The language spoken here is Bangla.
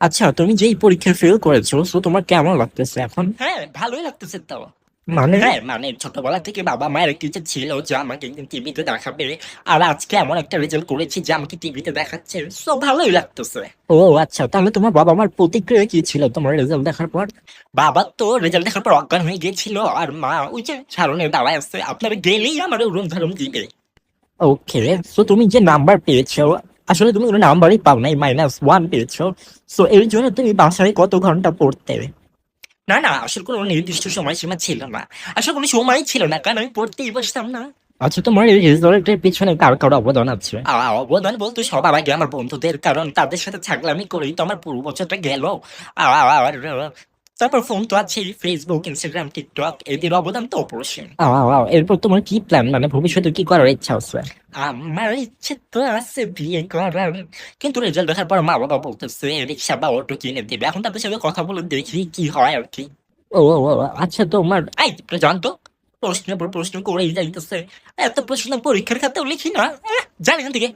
আচ্ছা, তুমি যেই পরীক্ষায় ফেল করেছো, সো তোমার কেমন লাগতেছে এখন? হ্যাঁ, ভালোই লাগতেছে তো। মানে? হ্যাঁ, মানে ছোটবেলা থেকে বাবা মায়ের একটা ইচ্ছা ছিল যে আমাকে একদিন টিভিতে দেখাবে। আর আজকে এমন একটা রেজাল্ট করেছি যে আমাকে টিভিতে দেখাচ্ছে। সো ভালোই লাগতেছে। ও আচ্ছা, তাহলে তোমার বাবা মার প্রতিক্রিয়া কি ছিল তোমার রেজাল্ট দেখার পর? বাবা তো রেজাল্ট দেখার পর অজ্ঞান হয়ে গিয়েছিল, আর মা ওই যে সারণে দাঁড়ায় আছে, আপনারা গেলেই আমার উড়ন ধারণ দিবে। ওকে, সো তুমি যে নাম্বার পেয়েছো, আসলে তুমি কোনো নাম্বারই পাও নাই, -1 পেয়েছো। সো এর জন্য তুমি বাসায় কত ঘন্টা পড়তে? না না, আসলে কোনো নির্দিষ্ট সময়সীমা ছিল না। আসলে কোনো সময় ছিল না, কারণ আমি পড়তেই বসতাম না। আচ্ছা, তোমার এই রেজাল্টের পিছনে কার কার অবদান আছে? অবদান বলতে সবার আগে আমার বন্ধুদের, কারণ তাদের সাথে ছাগলামি করেই তো আমার পুরো বছরটা গেল। আর তারপর ফোন তো আছে, ফেসবুক, ইনস্টাগ্রাম, টিকটক, এদের অবদান তো অপরিসীম। এরপর তোমার কি প্ল্যান, মানে ভবিষ্যতে কি করার ইচ্ছা আছে? আমার ইচ্ছে তো আছে বিয়ে করার, কিন্তু রেজাল্ট দেখার পর মা বাবা বলতেছে রিক্সা বা অটো কিনে দেবে। এখন তাদের সাথে কথা বলে দেখি কি হয় আর কি। ও ও, ও, আচ্ছা তোমার। এই জানতো, প্রশ্নের পর প্রশ্ন করেই যাইতেছে। এত প্রশ্ন পরীক্ষার খাতাও লিখি না। জানি না দিকে।